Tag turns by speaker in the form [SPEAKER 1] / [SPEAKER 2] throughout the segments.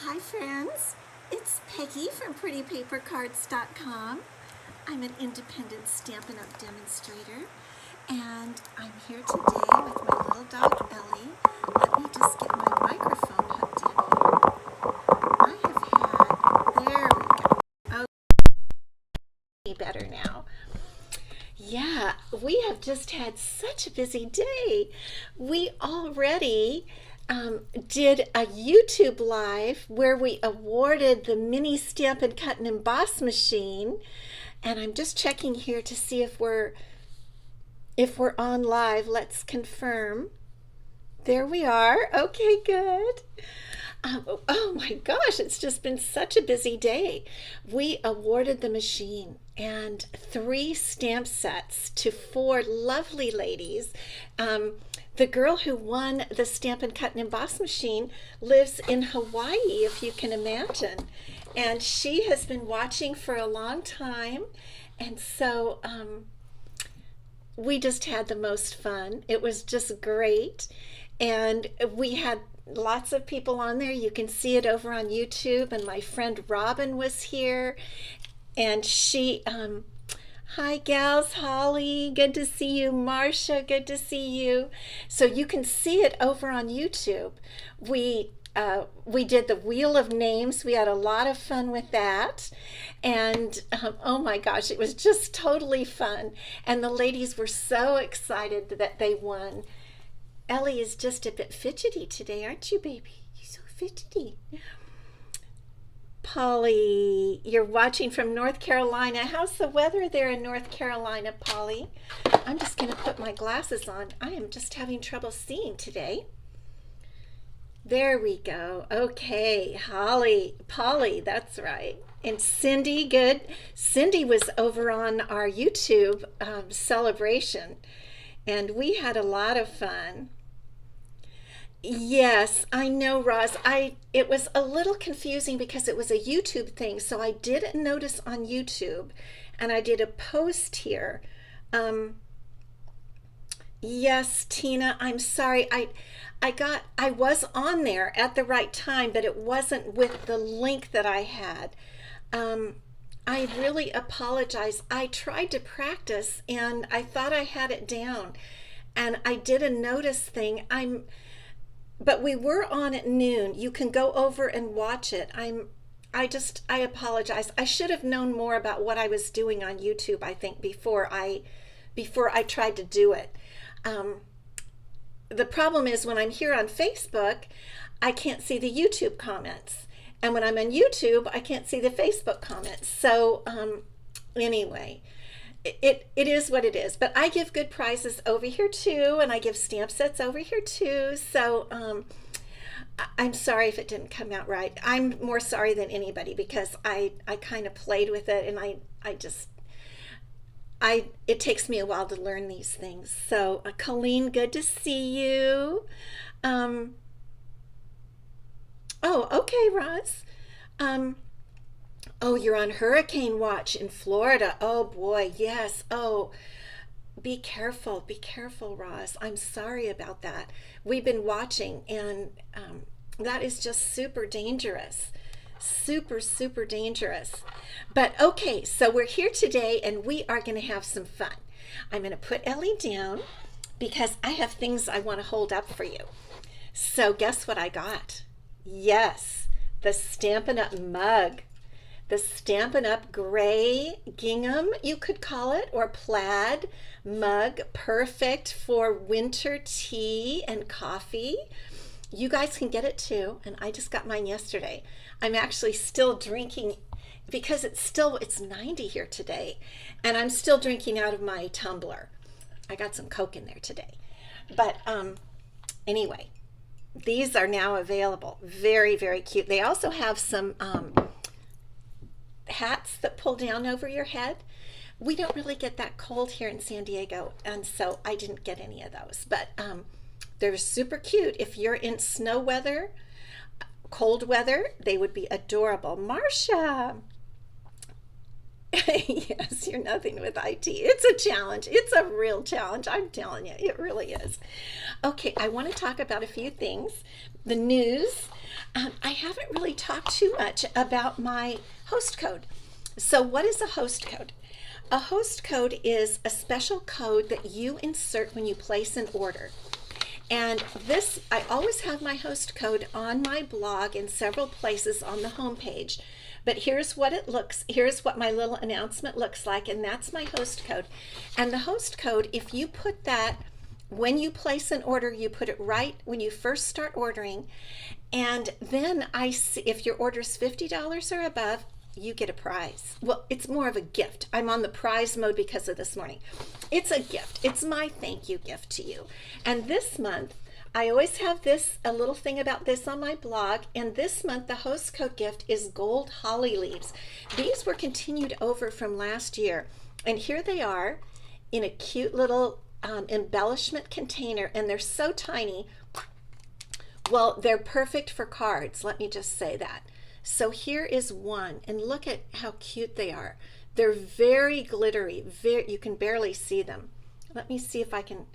[SPEAKER 1] Hi friends, it's Peggy from PrettyPaperCards.com. I'm an independent Stampin' Up! Demonstrator, and I'm here today with my little dog Ellie. Let me just get my microphone hooked in here. There we go. Okay, better now. Yeah, we have just had such a busy day. We already did a YouTube live where we awarded the mini Stampin' Cut and Emboss machine, and I'm just checking here to see if we're on live. Let's confirm. There we are. Okay, good. Oh my gosh, it's just been such a busy day. We awarded the machine and 3 stamp sets to 4 lovely ladies. The girl who won the Stampin' Cut and Emboss machine lives in Hawaii, if you can imagine. And she has been watching for a long time. And so we just had the most fun. It was just great. And we had lots of people on there. You can see it over on YouTube. And my friend Robin was here. And she, hi gals, Holly, good to see you. Marcia, good to see you. So you can see it over on YouTube. We did the Wheel of Names. We had a lot of fun with that. And oh my gosh, it was just totally fun. And the ladies were so excited that they won. Ellie is just a bit fidgety today, aren't you, baby? You're so fidgety. Polly, you're watching from North Carolina. How's the weather there in North Carolina, Polly? I'm just going to put my glasses on. I am just having trouble seeing today. There we go. Okay, Polly, that's right. And Cindy, good. Cindy was over on our YouTube celebration, and we had a lot of fun. Yes, I know, Roz. It was a little confusing because it was a YouTube thing, so I didn't notice on YouTube, and I did a post here. Um, yes, Tina, I'm sorry. I was on there at the right time, but it wasn't with the link that I had. Um, I really apologize. I tried to practice and I thought I had it down, and I did a notice thing. But we were on at noon. You can go over and watch it. I apologize. I should have known more about what I was doing on YouTube, I think, before I tried to do it. Um, the problem is when I'm here on Facebook, I can't see the YouTube comments. And when I'm on YouTube, I can't see the Facebook comments. So anyway, it is what it is. But I give good prizes over here too, and I give stamp sets over here too. So I'm sorry if it didn't come out right. I'm more sorry than anybody because I kind of played with it, and I just it takes me a while to learn these things. So Colleen, good to see you. Um, oh, okay, Roz. Um, oh, you're on hurricane watch in Florida. Oh boy, yes. Oh, be careful, Roz. I'm sorry about that. We've been watching, and that is just super dangerous. Super dangerous. But okay, so we're here today, and we are going to have some fun. I'm going to put Ellie down because I have things I want to hold up for you. So, guess what I got? Yes, the Stampin' Up! Mug. The Stampin' Up! Gray gingham, you could call it, or plaid mug, perfect for winter tea and coffee. You guys can get it too, and I just got mine yesterday. I'm actually still drinking because it's 90 here today, and I'm still drinking out of my tumbler. I got some Coke in there today. But anyway, these are now available. Very cute. They also have some hats that pull down over your head. We don't really get that cold here in San Diego, and so I didn't get any of those. But they're super cute. If you're in snow weather, cold weather, they would be adorable. Marcia. Yes, you're nothing with IT. It's a challenge. It's a real challenge. I'm telling you, it really is. Okay, I want to talk about a few things. The news. I haven't really talked too much about my host code. So, what is a host code? A host code is a special code that you insert when you place an order. And this, I always have my host code on my blog in several places on the homepage. But here's what my little announcement looks like, and that's my host code. And the host code, if you put that when you place an order, you put it right when you first start ordering. And then I see if your order is $50 or above, you get a prize. Well, it's more of a gift. I'm on the prize mode because of this morning. It's a gift. It's my thank you gift to you. And this month, I always have a little thing about this on my blog. And this month, the host code gift is gold holly leaves. These were continued over from last year. And here they are in a cute little embellishment container. And they're so tiny. Well, they're perfect for cards. Let me just say that. So here is one, and look at how cute they are. They're very glittery. You can barely see them. Let me see if I can,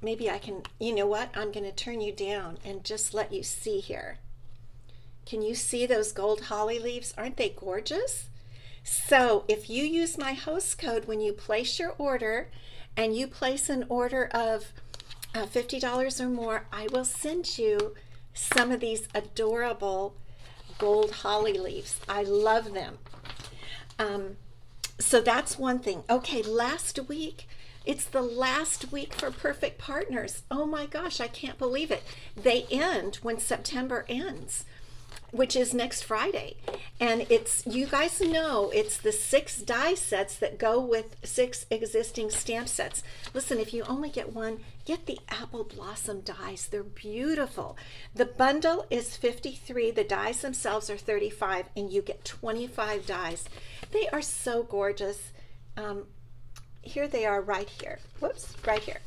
[SPEAKER 1] maybe I can, you know what? I'm going to turn you down and just let you see here. Can you see those gold holly leaves? Aren't they gorgeous? So if you use my host code when you place your order, and you place an order of $50 or more, I will send you some of these adorable gold holly leaves. I love them. So that's one thing. Okay, last week, it's the last week for Perfect Partners. Oh my gosh, I can't believe it. They end when September ends, which is next Friday. And you guys know, it's the 6 die sets that go with 6 existing stamp sets. Listen, if you only get one, get the apple blossom dies. They're beautiful. The bundle is 53. The dies themselves are 35, and you get 25 dies. They are so gorgeous. Here they are right here. Whoops, right here.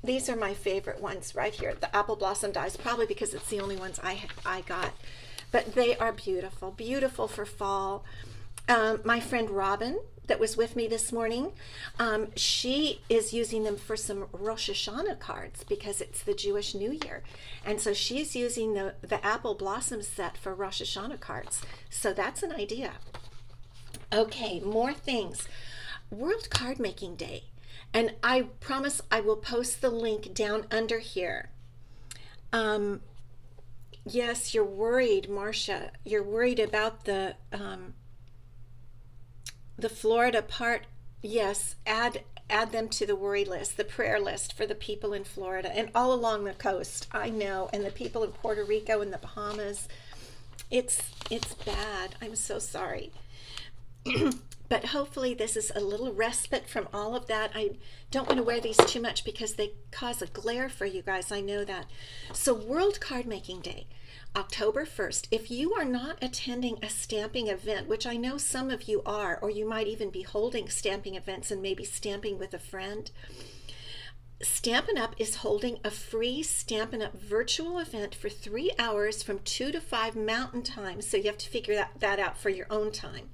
[SPEAKER 1] These are my favorite ones right here, the apple blossom dies, probably because it's the only ones I got. But they are beautiful, beautiful for fall. My friend Robin, that was with me this morning, she is using them for some Rosh Hashanah cards because it's the Jewish New Year. And so she's using the apple blossom set for Rosh Hashanah cards. So that's an idea. Okay, more things. World Card Making Day. And I promise I will post the link down under here. Yes, you're worried, Marcia. You're worried about the Florida part. Yes, add them to the worry list, the prayer list for the people in Florida and all along the coast. I know, and the people in Puerto Rico and the Bahamas. It's bad. I'm so sorry. But hopefully this is a little respite from all of that. I don't want to wear these too much because they cause a glare for you guys. I know that. So World Card Making Day, October 1st. If you are not attending a stamping event, which I know some of you are, or you might even be holding stamping events and maybe stamping with a friend, Stampin' Up is holding a free Stampin' Up virtual event for 3 hours from 2 to 5 Mountain Time. So you have to figure that out for your own time.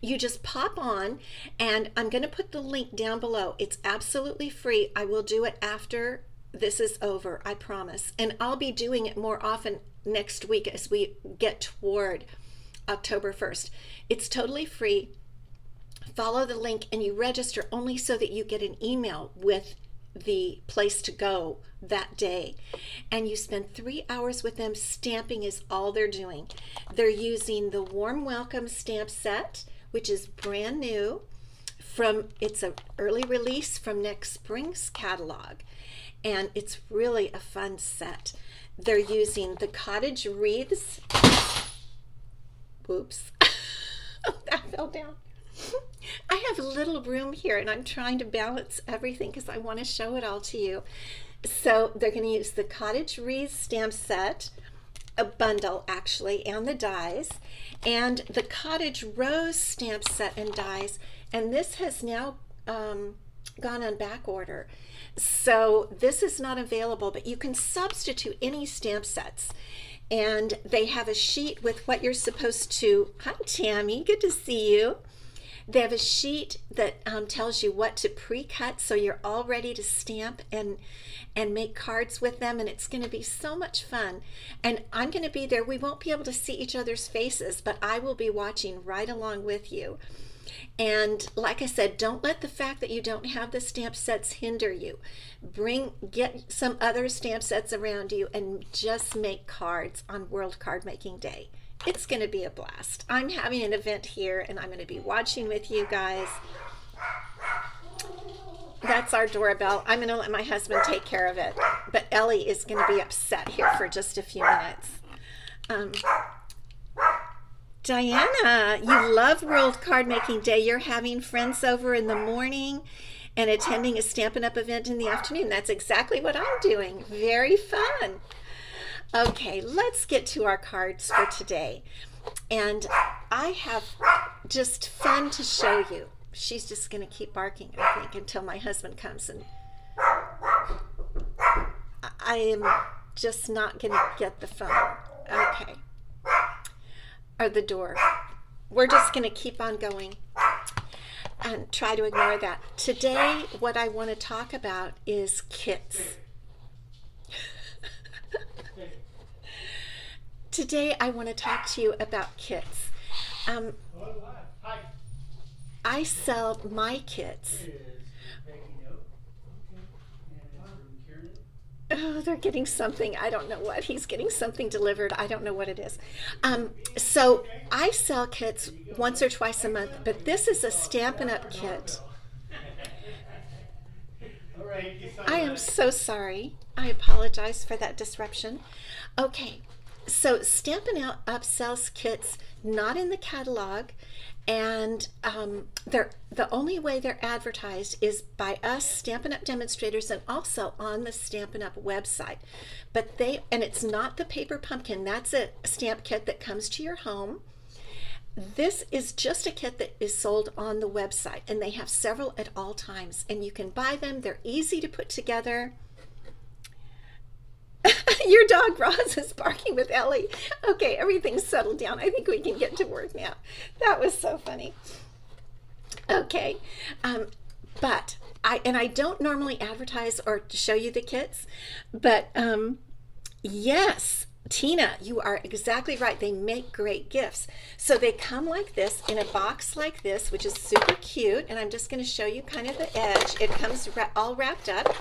[SPEAKER 1] You just pop on, and I'm going to put the link down below. It's absolutely free. I will do it after this is over, I promise. And I'll be doing it more often next week as we get toward October 1st. It's totally free. Follow the link, and you register only so that you get an email with the place to go that day. And you spend 3 hours with them. Stamping is all they're doing. They're using the Warm Welcome stamp set, which is brand new. It's an early release from next spring's catalog, and it's really a fun set. They're using the cottage wreaths. Whoops. That fell down. I have a little room here, and I'm trying to balance everything because I want to show it all to you. So they're going to use the cottage wreaths stamp set, a bundle actually, and the dies, and the cottage rose stamp set and dies, and this has now gone on back order, so this is not available, but you can substitute any stamp sets. And they have a sheet with what you're supposed to, hi Tammy, good to see you, They have a sheet that tells you what to pre-cut, so you're all ready to stamp and make cards with them, and it's going to be so much fun. And I'm going to be there. We won't be able to see each other's faces, but I will be watching right along with you. And like I said, don't let the fact that you don't have the stamp sets hinder you. Get some other stamp sets around you and just make cards on World Card Making Day. It's going to be a blast. I'm having an event here and I'm going to be watching with you guys. That's our doorbell. I'm going to let my husband take care of it. But Ellie is going to be upset here for just a few minutes. Diana, you love World Card Making Day. You're having friends over in the morning and attending a Stampin' Up! Event in the afternoon. That's exactly what I'm doing. Very fun. Okay, let's get to our cards for today. And I have just fun to show you. She's just going to keep barking, I think, until my husband comes. And I am just not going to get the phone. Okay. Or the door. We're just going to keep on going and try to ignore that. Today, what I want to talk about is kits. Today, I want to talk to you about kits. I sell my kits. Oh, they're getting something. I don't know what. He's getting something delivered. I don't know what it is. So I sell kits once or twice a month, but this is a Stampin' Up! Kit. I am so sorry. I apologize for that disruption. Okay, so Stampin' Up! Sells kits not in the catalog, and the only way they're advertised is by us Stampin' Up! Demonstrators and also on the Stampin' Up! Website. But and it's not the paper pumpkin. That's a stamp kit that comes to your home. This is just a kit that is sold on the website, and they have several at all times, and you can buy them. They're easy to put together. Your dog Roz is barking with Ellie. Okay, everything's settled down. I think we can get to work now. That was so funny. Okay, but I don't normally advertise or show you the kits, but yes, Tina, you are exactly right. They make great gifts. So they come like this in a box like this, which is super cute. And I'm just going to show you kind of the edge. It comes all wrapped up.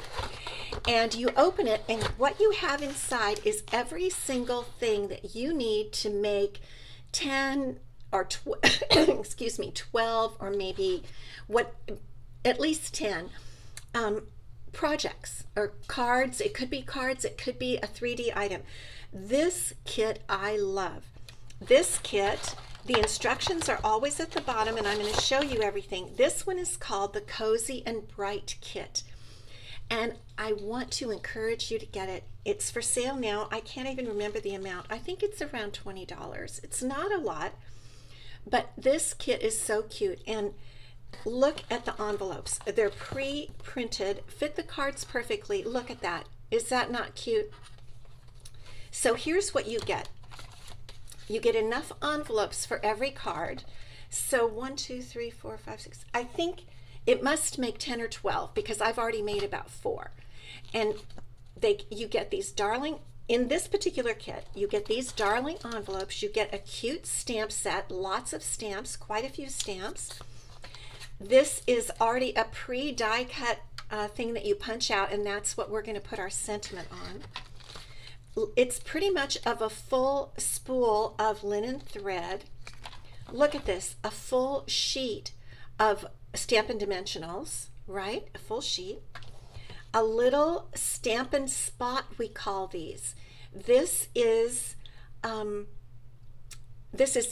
[SPEAKER 1] And you open it, and what you have inside is every single thing that you need to make 10 or 12 or maybe at least 10 projects or cards. It could be cards, it could be a 3D item. This kit I love. This kit, the instructions are always at the bottom, and I'm going to show you everything. This one is called the Cozy and Bright Kit. And I want to encourage you to get it. It's for sale now. I can't even remember the amount. I think it's around $20. It's not a lot, but this kit is so cute. And look at the envelopes. They're pre-printed, fit the cards perfectly. Look at that. Is that not cute? So here's what you get. You get enough envelopes for every card. So 1, 2, 3, 4, 5, 6. I think it must make 10 or 12 because I've already made about 4. And you get these darling, in this particular kit, you get these darling envelopes. You get a cute stamp set, lots of stamps, quite a few stamps. This is already a pre-die cut thing that you punch out, and that's what we're going to put our sentiment on. It's pretty much of a full spool of linen thread. Look at this, a full sheet of Stampin' Dimensionals, right? A full sheet. A little Stampin' Spot, we call these. This is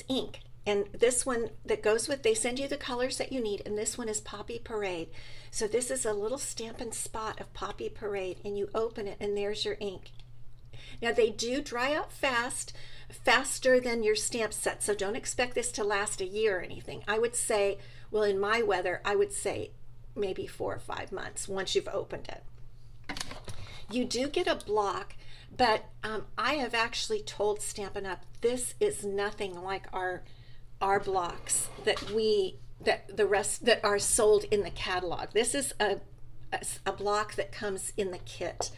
[SPEAKER 1] ink, and this one that goes with, they send you the colors that you need, and this one is Poppy Parade. So this is a little Stampin' Spot of Poppy Parade, and you open it, and there's your ink. Now they do dry out faster than your stamp set, so don't expect this to last a year or anything. I would say, well, in my weather, I would say maybe 4 or 5 months once you've opened it. You do get a block, but I have actually told Stampin' Up! This is nothing like our blocks that we that the rest that are sold in the catalog. This is a block that comes in the kit.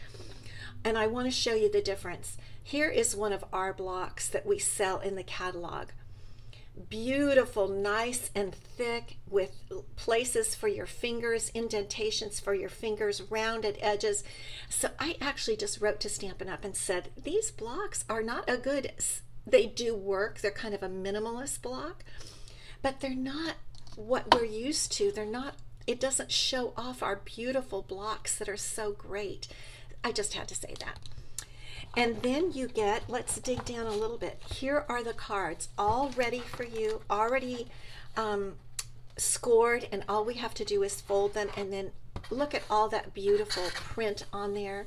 [SPEAKER 1] And I want to show you the difference. Here is one of our blocks that we sell in the catalog. Beautiful, nice and thick, with places for your fingers, indentations for your fingers, rounded edges. So I actually just wrote to Stampin' Up! And said, these blocks are not a good, they do work, they're kind of a minimalist block, but they're not what we're used to. They're not, it doesn't show off our beautiful blocks that are so great. I just had to say that. And then you get, let's dig down a little bit. Here are the cards, all ready for you, already scored, and all we have to do is fold them, and then look at all that beautiful print on there.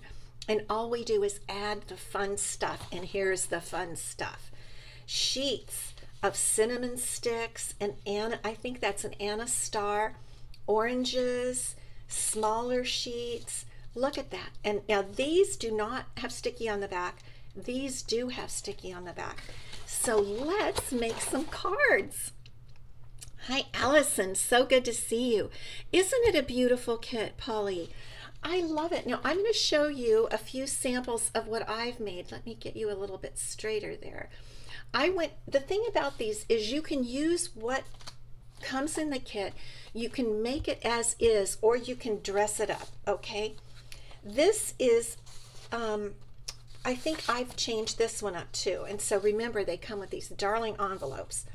[SPEAKER 1] And all we do is add the fun stuff, and here's the fun stuff. Sheets of cinnamon sticks, and I think that's an Anna Star, oranges, smaller sheets. Look at that. And now these do not have sticky on the back. These do have sticky on the back. So let's make some cards. Hi, Allison. So good to see you. Isn't it a beautiful kit, Polly? I love it. Now I'm going to show you a few samples of what I've made. Let me get you a little bit straighter there. The thing about these is you can use what comes in the kit. You can make it as is, or you can dress it up, okay? This is, I think I've changed this one up too. And so remember, they come with these darling envelopes.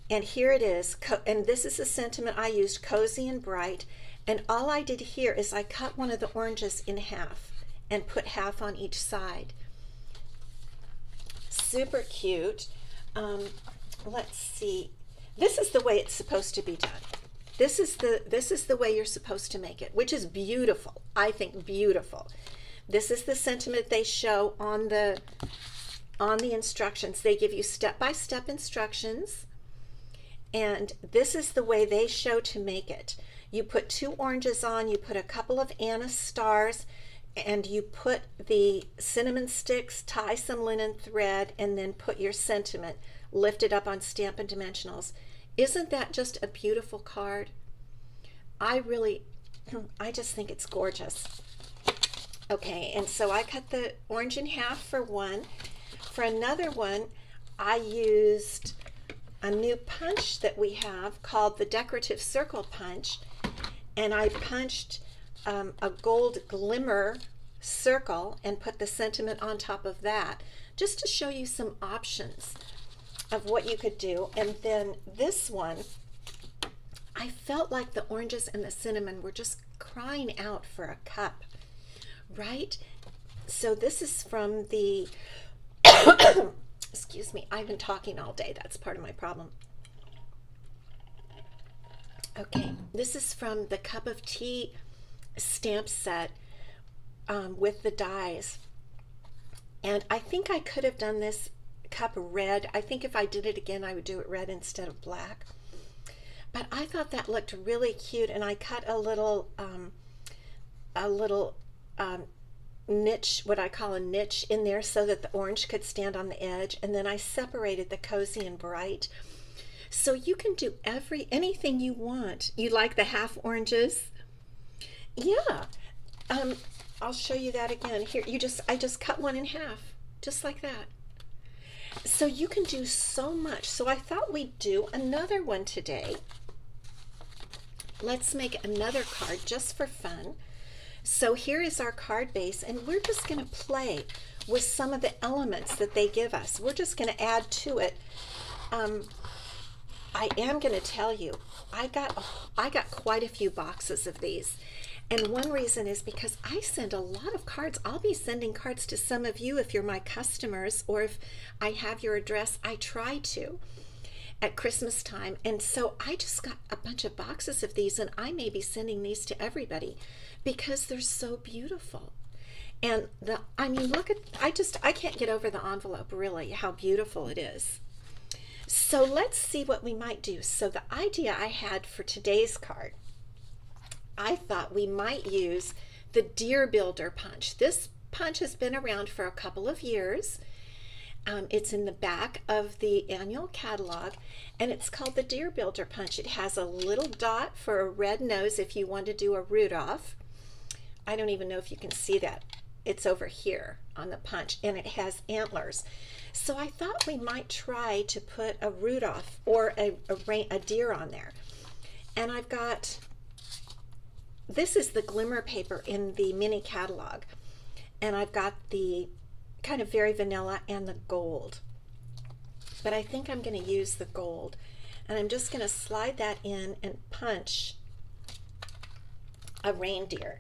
[SPEAKER 1] And here it is. And this is the sentiment I used, cozy and bright. And all I did here is I cut one of the oranges in half and put half on each side. Super cute. Let's see. This is the way it's supposed to be done. This is the way you're supposed to make it, which is beautiful. I think beautiful. This is the sentiment they show on the instructions. They give you step-by-step instructions, and this is the way they show to make it. You put 2 oranges on, you put a couple of Anna Stars, and you put the cinnamon sticks, tie some linen thread, and then put your sentiment, lift it up on Stampin' Dimensionals. Isn't that just a beautiful card? I just think it's gorgeous. Okay, and so I cut the orange in half for one. For another one, I used a new punch that we have called the Decorative Circle Punch, and I punched a gold glimmer circle and put the sentiment on top of that, just to show you some options of what you could do. And then this one, I felt like the oranges and the cinnamon were just crying out for a cup, right? So this is from the, excuse me, I've been talking all day. That's part of my problem. Okay, this is from the Cup of Tea stamp set with the dies. And I think I could have done this cup red. I think if I did it again, I would do it red instead of black. But I thought that looked really cute, and I cut a little niche, what I call a niche, in there so that the orange could stand on the edge, and then I separated the cozy and bright. So you can do anything you want. You like the half oranges? Yeah. I'll show you that again. Here, I just cut one in half, just like that. So you can do so much. So I thought we'd do another one today. Let's make another card just for fun. So here is our card base, and we're just going to play with some of the elements that they give us. We're just going to add to it. I am going to tell you, I got quite a few boxes of these. And one reason is because I send a lot of cards. I'll be sending cards to some of you if you're my customers, or if I have your address. I try to at Christmas time. And so I just got a bunch of boxes of these, and I may be sending these to everybody because they're so beautiful. And I mean, look at, I can't get over the envelope, really, how beautiful it is. So let's see what we might do. So the idea I had for today's card, I thought we might use the Deer Builder punch. This punch has been around for a couple of years. It's in the back of the annual catalog, and it's called the Deer Builder Punch. It has a little dot for a red nose if you want to do a Rudolph. I don't even know if you can see that. It's over here on the punch, and it has antlers. So I thought we might try to put a Rudolph or a deer on there. And I've got, this is the glimmer paper in the mini catalog, and I've got the kind of very vanilla and the gold, but I think I'm going to use the gold, and I'm just going to slide that in and punch a reindeer.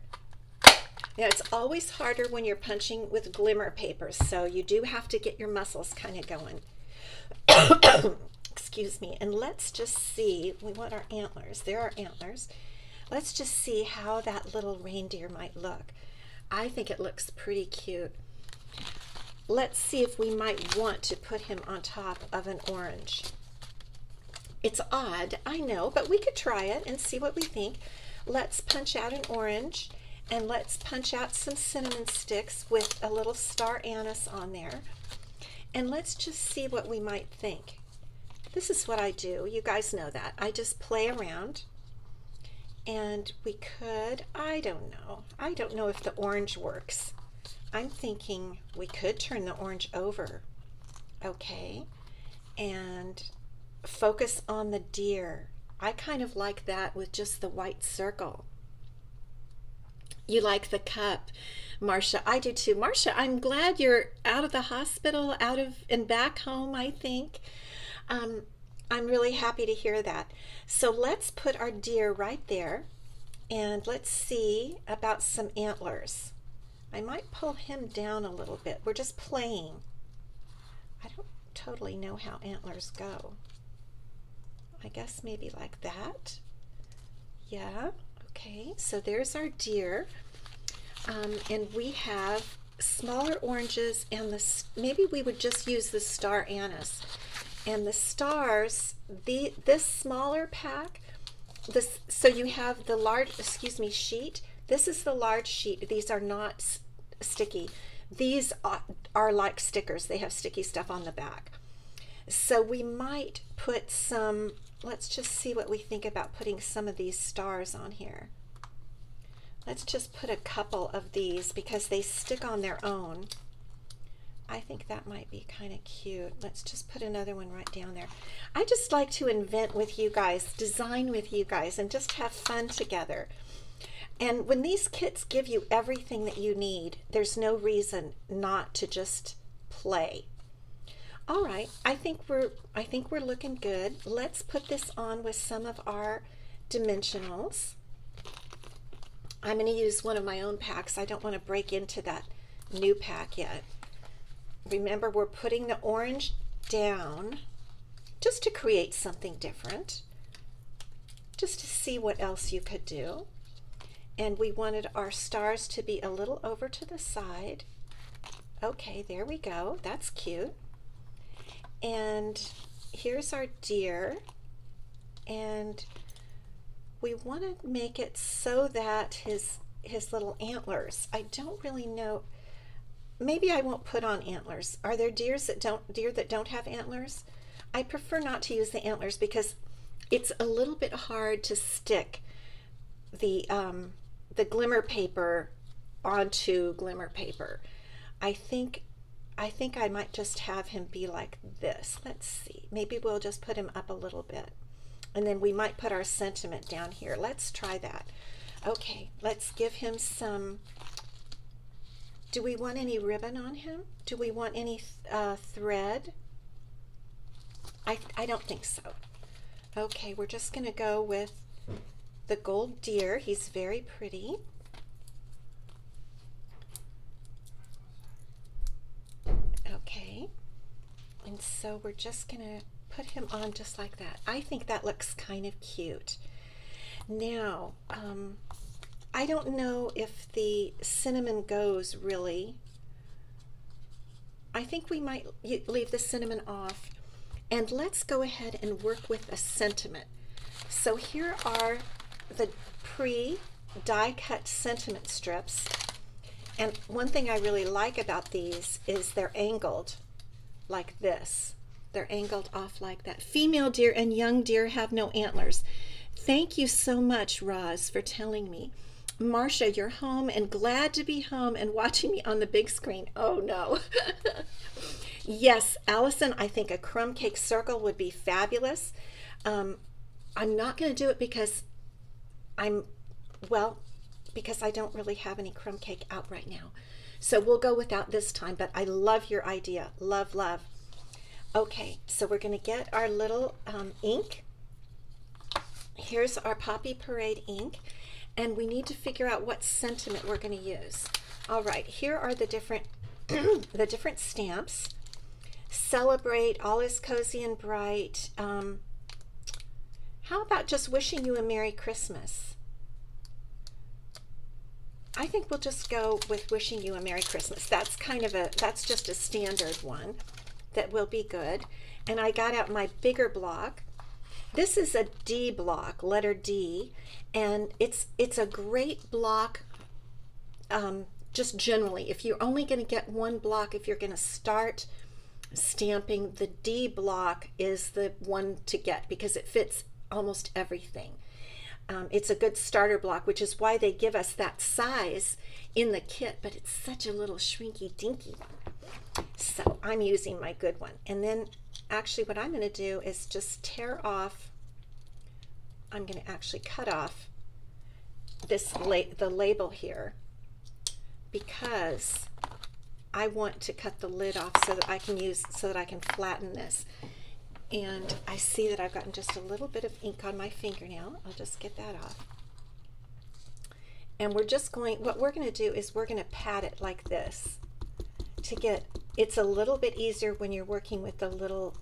[SPEAKER 1] Now, it's always harder when you're punching with glimmer paper, so you do have to get your muscles kind of going. Excuse me. And let's just see, we want our antlers. There are antlers. Let's just see how that little reindeer might look. I think it looks pretty cute. Let's see if we might want to put him on top of an orange. It's odd, I know, but we could try it and see what we think. Let's punch out an orange, and let's punch out some cinnamon sticks with a little star anise on there. And let's just see what we might think. This is what I do. You guys know that. I just play around. And we could, I don't know if the orange works. I'm thinking we could turn the orange over, okay, and focus on the deer. I kind of like that with just the white circle. You like the cup, Marcia. I do too. Marcia, I'm glad you're out of the hospital, and back home, I think. I'm really happy to hear that. So let's put our deer right there, and let's see about some antlers. I might pull him down a little bit. We're just playing. I don't totally know how antlers go. I guess maybe like that. Yeah, okay. So there's our deer. And we have smaller oranges, and maybe we would just use the star anise. And the stars, this smaller pack, so you have the large, sheet. This is the large sheet. These are not sticky. These are like stickers. They have sticky stuff on the back. So we might put some, let's just see what we think about putting some of these stars on here. Let's just put a couple of these because they stick on their own. I think that might be kind of cute. Let's just put another one right down there. I just like to invent with you guys, design with you guys, and just have fun together. And when these kits give you everything that you need, there's no reason not to just play. All right, I think we're looking good. Let's put this on with some of our dimensionals. I'm going to use one of my own packs. I don't want to break into that new pack yet. Remember, we're putting the orange down just to create something different, just to see what else you could do. And we wanted our stars to be a little over to the side. Okay, there we go. That's cute. And here's our deer. And we want to make it so that his little antlers, I don't really know. Maybe I won't put on antlers. Are there deer that don't have antlers? I prefer not to use the antlers because it's a little bit hard to stick the glimmer paper onto glimmer paper. I think I might just have him be like this. Let's see. Maybe we'll just put him up a little bit. And then we might put our sentiment down here. Let's try that. Okay, let's give him some. Do we want any ribbon on him? Do we want any thread? I don't think so. Okay, we're just going to go with the gold deer. He's very pretty. Okay, and so we're just going to put him on just like that. I think that looks kind of cute. Now, I don't know if the cinnamon goes really. I think we might leave the cinnamon off. And let's go ahead and work with a sentiment. So here are the die cut sentiment strips. And one thing I really like about these is they're angled. like this. They're angled off like that. Female deer and young deer have no antlers. Thank you so much, Roz, for telling me. Marcia, you're home and glad to be home and watching me on the big screen. Oh no. Yes, Allison, I think a crumb cake circle would be fabulous. I'm not going to do it because because I don't really have any crumb cake out right now. So we'll go without this time, but I love your idea. Love, love. Okay, so we're going to get our little ink. Here's our Poppy Parade ink, and we need to figure out what sentiment we're going to use. All right, here are the different the different stamps. Celebrate, all is cozy and bright. How about just wishing you a Merry Christmas? I think we'll just go with wishing you a Merry Christmas. That's that's just a standard one that will be good. And I got out my bigger block. This is a D block, letter D, and it's a great block. Just generally, if you're only going to get one block, if you're going to start stamping, the D block is the one to get because it fits almost everything. It's a good starter block, which is why they give us that size in the kit, but it's such a little shrinky dinky one. So I'm using my good one. And then actually what I'm going to do is just tear off, I'm going to actually cut off this the label here, because I want to cut the lid off so that I can flatten this. And I see that I've gotten just a little bit of ink on my fingernail. I'll just get that off. And what we're going to do is we're going to pat it like this it's a little bit easier when you're working with the little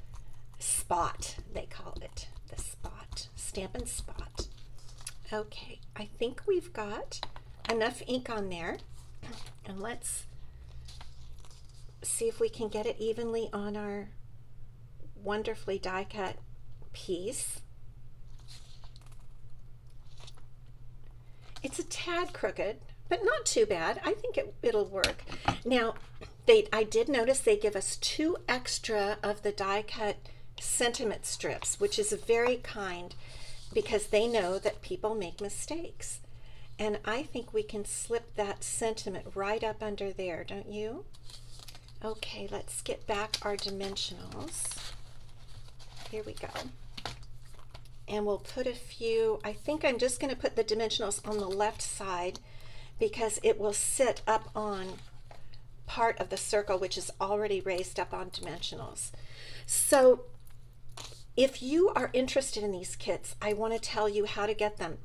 [SPEAKER 1] spot, they call it, the spot, Stampin' Spot. Okay, I think we've got enough ink on there, and let's see if we can get it evenly on our wonderfully die cut piece. It's a tad crooked, but not too bad. I think it'll work. Now, I did notice they give us 2 extra of the die cut sentiment strips, which is very kind because they know that people make mistakes. And I think we can slip that sentiment right up under there, don't you? Okay, let's get back our dimensionals. Here we go. And we'll put a few, I think I'm just going to put the dimensionals on the left side because it will sit up on part of the circle which is already raised up on dimensionals. So if you are interested in these kits, I want to tell you how to get them.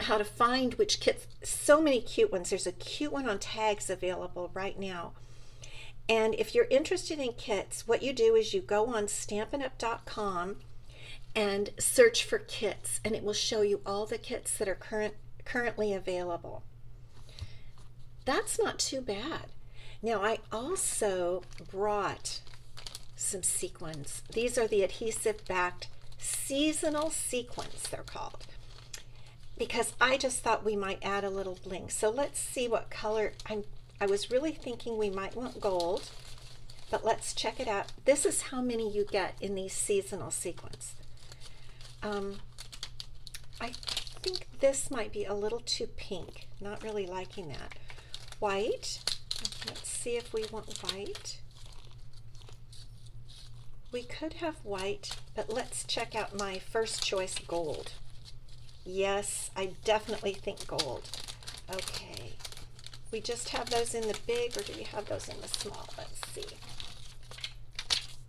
[SPEAKER 1] How to find which kits, so many cute ones. There's a cute one on tags available right now. And if you're interested in kits, what you do is you go on stampinup.com and search for kits, and it will show you all the kits that are currently available. That's not too bad. Now I also brought some sequins. These are the adhesive backed seasonal sequins, they're called, because I just thought we might add a little bling. So let's see what color. I was really thinking we might want gold, but let's check it out. This is how many you get in these seasonal sequins. I think this might be a little too pink. Not really liking that. White. Let's see if we want white. We could have white, but let's check out my first choice, gold. Yes, I definitely think gold. Okay. We just have those in the big, or do we have those in the small? Let's see.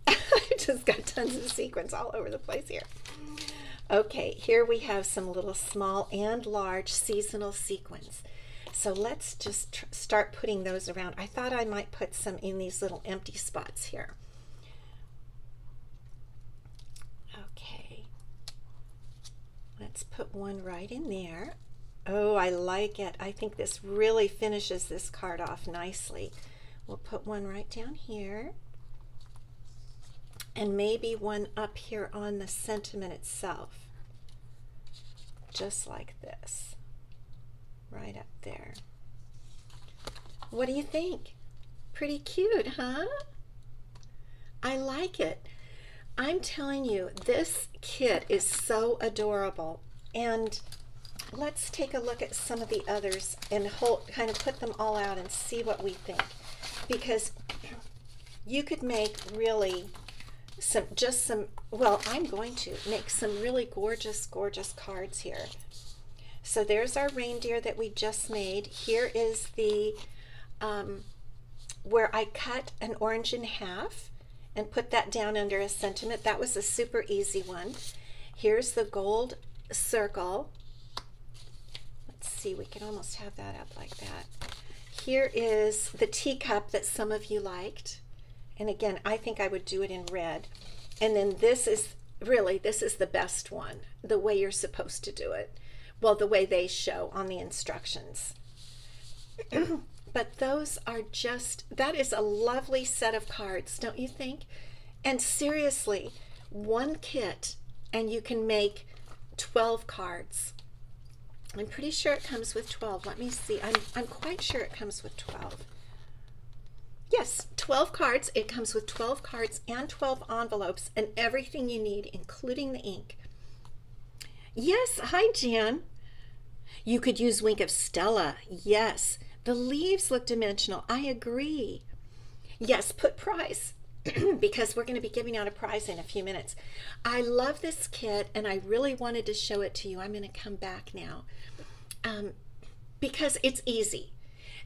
[SPEAKER 1] I just got tons of sequins all over the place here. Okay, here we have some little small and large seasonal sequins. So let's just start putting those around. I thought I might put some in these little empty spots here. Okay, let's put one right in there. Oh, I like it. I think this really finishes this card off nicely. We'll put one right down here, and maybe one up here on the sentiment itself, just like this, right up there. What do you think? Pretty cute, huh? I like it. I'm telling you, this kit is so adorable. And let's take a look at some of the others and kind of put them all out and see what we think. Because you could make really well, I'm going to make some really gorgeous, gorgeous cards here. So there's our reindeer that we just made. Here is the, where I cut an orange in half and put that down under a sentiment. That was a super easy one. Here's the gold circle. Let's see, we can almost have that up like that. Here is the teacup that some of you liked. And again, I think I would do it in red. And then this is the best one, the way you're supposed to do it. Well, the way they show on the instructions. But those are that is a lovely set of cards, don't you think? And seriously, one kit and you can make 12 cards. I'm pretty sure it comes with 12. Let me see. I'm quite sure it comes with 12. Yes, 12 cards. It comes with 12 cards and 12 envelopes and everything you need, including the ink. Yes, hi Jan. You could use Wink of Stella. Yes, the leaves look dimensional. I agree. Yes, put prize because we're going to be giving out a prize in a few minutes. I love this kit and I really wanted to show it to you. I'm going to come back now because it's easy.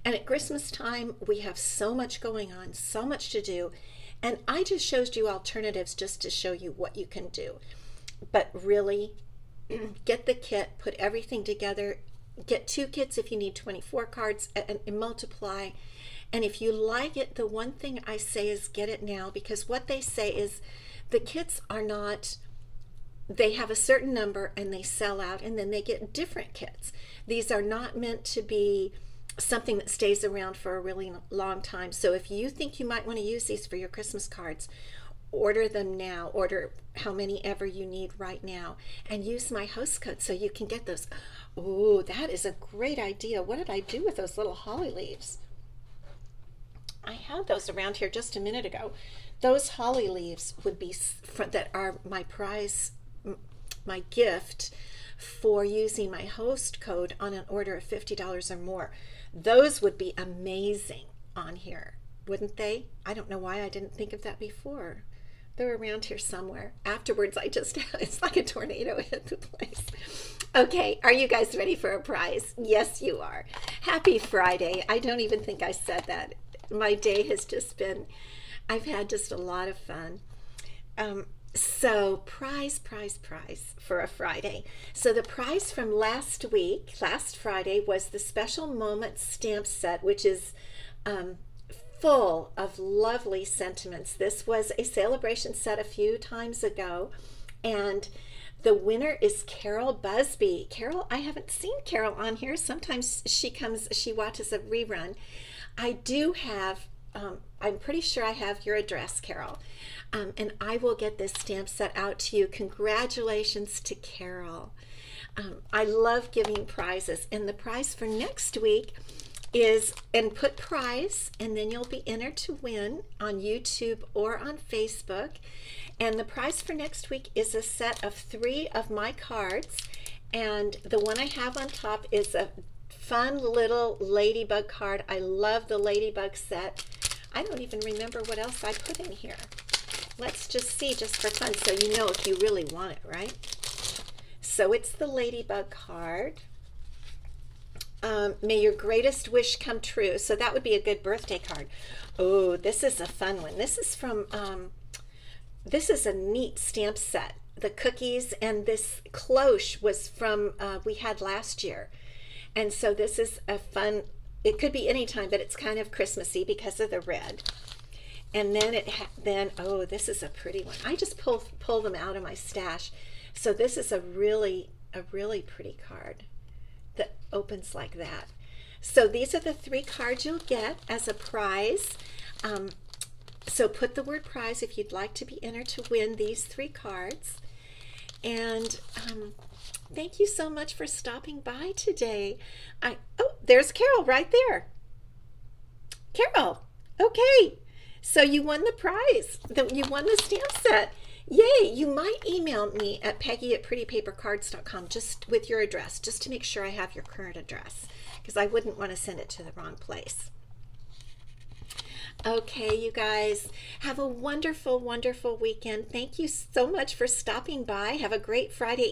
[SPEAKER 1] And at Christmas time, we have so much going on, so much to do. And I just showed you alternatives just to show you what you can do. But really, get the kit, put everything together, get 2 kits if you need 24 cards, and multiply. And if you like it, the one thing I say is get it now, because what they say is the kits are not, they have a certain number and they sell out, and then they get different kits. These are not meant to be something that stays around for a really long time. So if you think you might want to use these for your Christmas cards, order them now. Order how many ever you need right now and use my host code so you can get those. Oh, that is a great idea. What did I do with those little holly leaves? I had those around here just a minute ago. Those holly leaves would be that are my prize, my gift for using my host code on an order of $50 or more. Those would be amazing on here, wouldn't they? I don't know why I didn't think of that before. They're around here somewhere. Afterwards, it's like a tornado hit the place. Okay, are you guys ready for a prize? Yes, you are. Happy Friday. I don't even think I said that. My day has just been, I've had just a lot of fun. So prize for a Friday. So the prize from last Friday, was the Special Moments stamp set, which is full of lovely sentiments. This was a celebration set a few times ago, and the winner is Carol Busby. Carol, I haven't seen Carol on here. Sometimes she watches a rerun. I do have, I'm pretty sure I have your address, Carol. And I will get this stamp set out to you. Congratulations to Carol. I love giving prizes. And the prize for next week is, and put prize, and then you'll be entered to win on YouTube or on Facebook. And the prize for next week is a set of 3 of my cards. And the one I have on top is a fun little ladybug card. I love the ladybug set. I don't even remember what else I put in here. Let's just see, just for fun, so you know if you really want it, right? So it's the ladybug card. May your greatest wish come true. So that would be a good birthday card. Oh, this is a fun one. This is from, this is a neat stamp set. The cookies and this cloche was from, we had last year. And so this is a fun, it could be any time, but it's kind of Christmassy because of the red. And then oh, this is a pretty one. I just pull them out of my stash. So this is a really pretty card that opens like that. So these are the 3 cards you'll get as a prize. So put the word prize if you'd like to be entered to win these 3 cards. And thank you so much for stopping by today. Oh, there's Carol right there. Carol, okay. So you won the prize. You won the stamp set. Yay! You might email me at peggy@prettypapercards.com just with your address, just to make sure I have your current address, because I wouldn't want to send it to the wrong place. Okay, you guys, have a wonderful, wonderful weekend. Thank you so much for stopping by. Have a great Friday